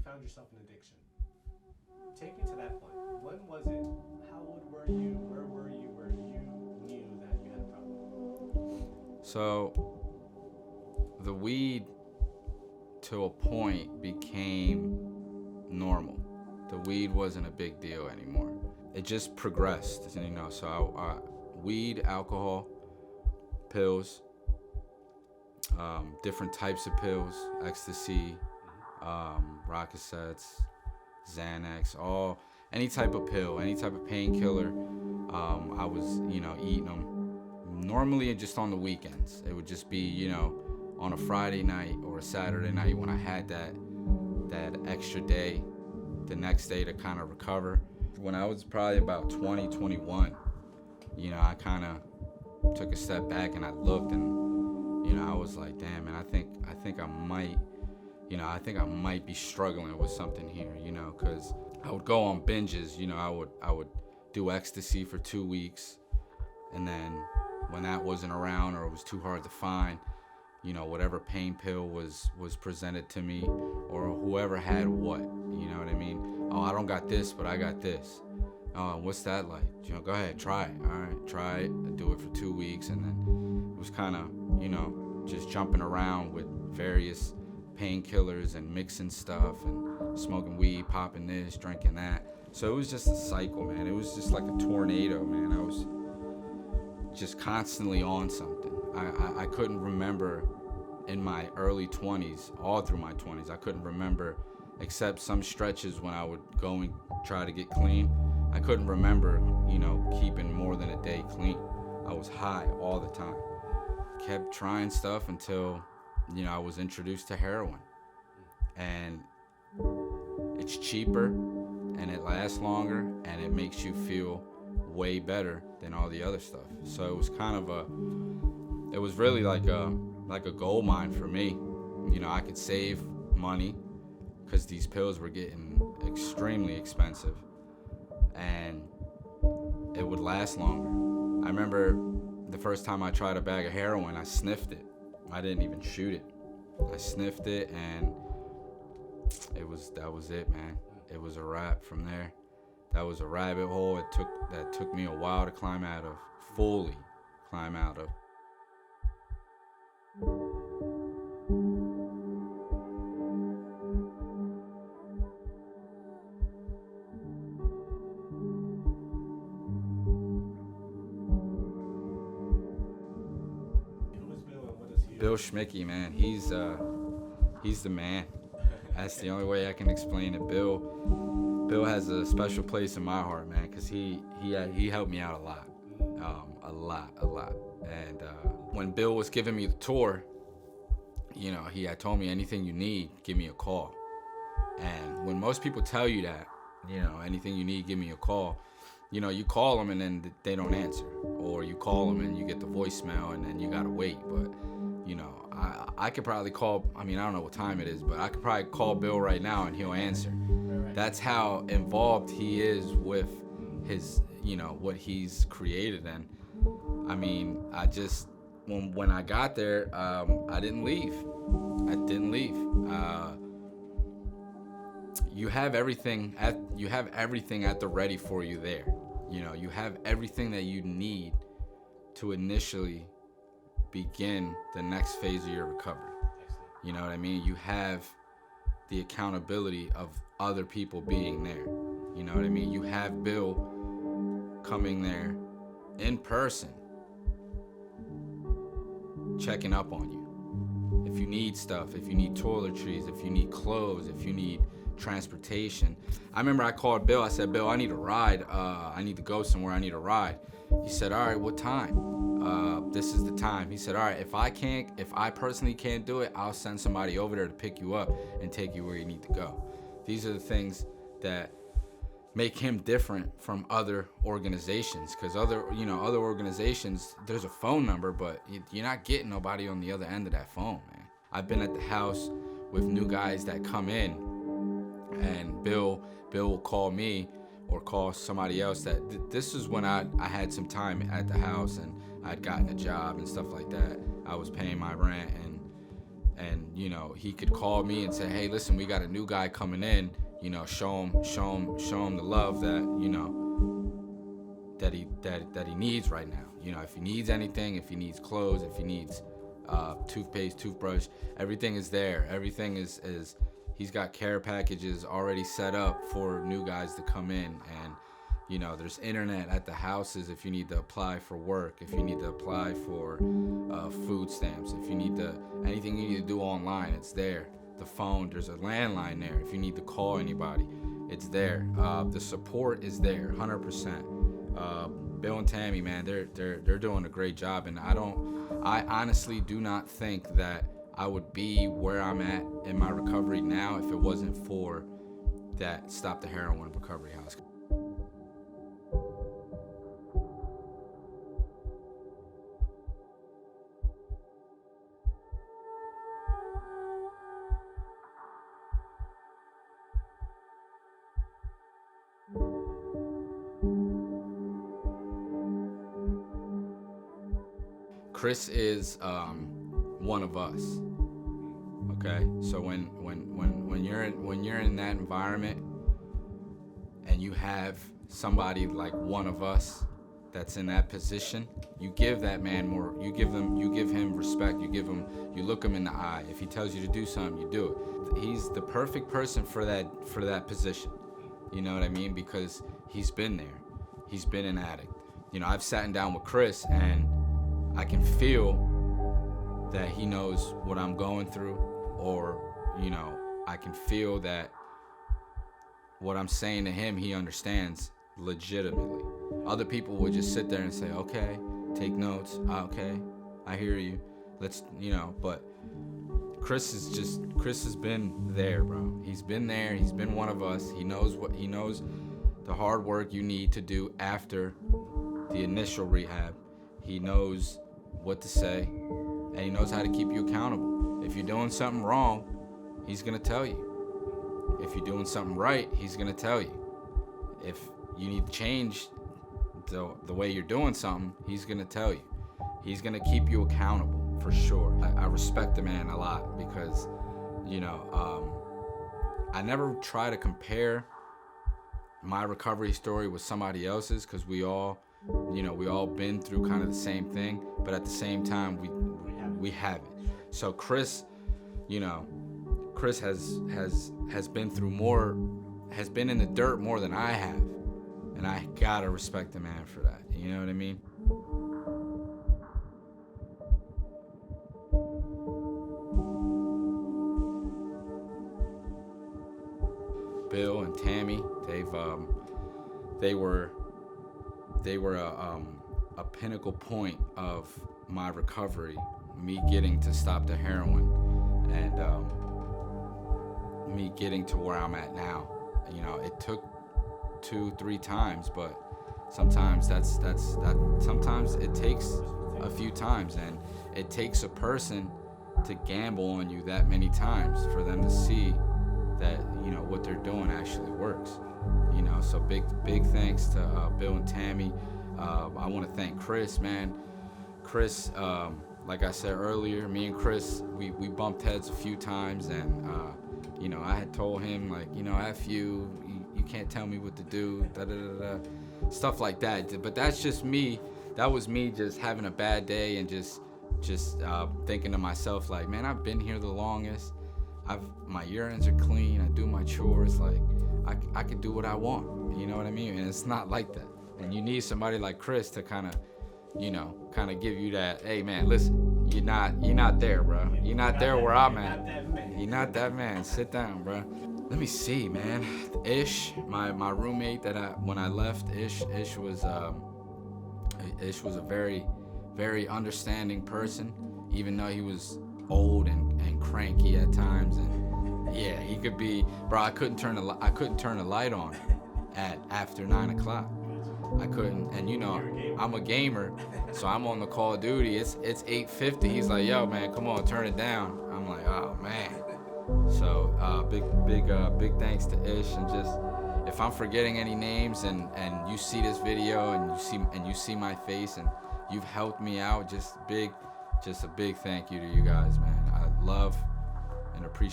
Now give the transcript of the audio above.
found yourself in addiction. Take me to that point. When was it? How old were you? Where were you? Where you knew that you had a problem? So the weed, to a point, became normal. The weed wasn't a big deal anymore. It just progressed, you know. So weed, alcohol, pills, different types of pills, ecstasy, Rockettes, Xanax, any type of pill, any type of painkiller. I was, eating them. Normally, just on the weekends. It would just be, on a Friday night or a Saturday night when I had that extra day, the next day to kind of recover. When I was probably about 20, 21, I kind of took a step back and I looked and, I was like, damn, man, I think I might be struggling with something here, because I would go on binges, I would do ecstasy for 2 weeks, and then when that wasn't around or it was too hard to find, whatever pain pill was presented to me, or whoever had what, you know what I mean? Oh, I don't got this, but I got this. Oh, what's that like? Go ahead, try it. All right, try it. I do it for 2 weeks, and then it was kind of, just jumping around with various painkillers and mixing stuff and smoking weed, popping this, drinking that. So it was just a cycle, man. It was just like a tornado, man. I was just constantly on something. I couldn't remember in my early 20s, all through my 20s, I couldn't remember, except some stretches when I would go and try to get clean. I couldn't remember, keeping more than a day clean. I was high all the time. Kept trying stuff until, I was introduced to heroin. And it's cheaper, and it lasts longer, and it makes you feel way better than all the other stuff. So it was kind of it was really like a gold mine for me. I could save money because these pills were getting extremely expensive, and it would last longer. I remember the first time I tried a bag of heroin, I sniffed it. I didn't even shoot it. I sniffed it, and that was it, man. It was a wrap from there. That was a rabbit hole. That took me a while to fully climb out of. Who is Bill and what does he do? Bill Schmicky, man, he's the man. That's the only way I can explain it. Bill has a special place in my heart, man, because he helped me out a lot. A lot. And when Bill was giving me the tour, he had told me, anything you need, give me a call. And when most people tell you that, anything you need, give me a call, you call them and then they don't answer. Or you call them and you get the voicemail and then you gotta wait. But, I could probably call, I don't know what time it is, but I could probably call Bill right now and he'll answer. That's how involved he is with his, what he's created. And when I got there, I didn't leave. You have everything at the ready for you there. You have everything that you need to initially begin the next phase of your recovery. You know what I mean? You have the accountability of other people being there. You know what I mean? You have Bill coming there in person, checking up on you. If you need stuff, if you need toiletries, if you need clothes, if you need transportation. I remember I called Bill. I said, Bill, I need a ride. I need to go somewhere. I need a ride. He said, all right, what time? This is the time. He said, all right, if I personally can't do it, I'll send somebody over there to pick you up and take you where you need to go. These are the things that make him different from other organizations, because other organizations, there's a phone number, but you're not getting nobody on the other end of that phone, man. I've been at the house with new guys that come in, and Bill will call me or call somebody else this is when I had some time at the house and I'd gotten a job and stuff like that. I was paying my rent, and and you know, he could call me and say, hey, listen, we got a new guy coming in, you know, show him the love that, you know, that he needs right now. You know, if he needs anything, if he needs clothes, if he needs toothpaste, toothbrush, everything is there. Everything is he's got care packages already set up for new guys to come in. And you know, there's internet at the houses if you need to apply for work, if you need to apply for food stamps, if you need to, anything you need to do online, it's there. The phone, there's a landline there. If you need to call anybody, it's there. The support is there, 100%. Bill and Tammy, man, they're doing a great job, and I honestly do not think that I would be where I'm at in my recovery now if it wasn't for that Stop the Heroin recovery house. Chris is one of us. Okay, so when you're in that environment and you have somebody like one of us that's in that position, you give that man more. You give him respect. You look him in the eye. If he tells you to do something, you do it. He's the perfect person for that position. You know what I mean? Because he's been there. He's been an addict. You know, I've sat down with Chris and I can feel that he knows what I'm going through, or, you know, I can feel that what I'm saying to him, he understands legitimately. Other people would just sit there and say, okay, take notes, okay, I hear you, let's, you know, but Chris has been there, bro. He's been there, he's been one of us. He knows the hard work you need to do after the initial rehab. He knows what to say, and he knows how to keep you accountable. If you're doing something wrong, he's gonna tell you. If you're doing something right, he's gonna tell you. If you need to change the way you're doing something, he's gonna tell you. He's gonna keep you accountable, for sure. I respect the man a lot because, you know, I never try to compare my recovery story with somebody else's, because we all been through kind of the same thing, but at the same time we haven't. So Chris, you know, Chris has been through more, has been in the dirt more than I have, and I gotta respect the man for that. You know what I mean? Bill and Tammy, they were a pinnacle point of my recovery, me getting to stop the heroin, and me getting to where I'm at now. You know, it took 2-3 times, but sometimes sometimes it takes a few times, and it takes a person to gamble on you that many times for them to see that, you know, what they're doing actually works. You know, so big thanks to Bill and Tammy. I want to thank Chris, man. Chris, like I said earlier, me and Chris, we bumped heads a few times, and you know, I had told him, like, you know, F you can't tell me what to do, stuff like that. But that's just me. That was me just having a bad day and just thinking to myself, like, man, I've been here the longest. My urines are clean. I do my chores. Like, I could do what I want. You know what I mean? And it's not like that. And you need somebody like Chris to kind of give you that, hey man, listen, you're not there, bro. You're not there where I'm at. You're not that man. Sit down, bro. Let me see, man. Ish, my roommate when I left, Ish was a very, very understanding person, even though he was old and cranky at times, and yeah, he could be, bro. I couldn't turn the light on after 9 o'clock. I couldn't, and you know, I'm a gamer, so I'm on the Call of Duty. It's 8:50. He's like, yo, man, come on, turn it down. I'm like, oh man. So big thanks to Ish, and just, if I'm forgetting any names and you see this video and you see my face and you've helped me out, just a big thank you to you guys, man. I love and appreciation.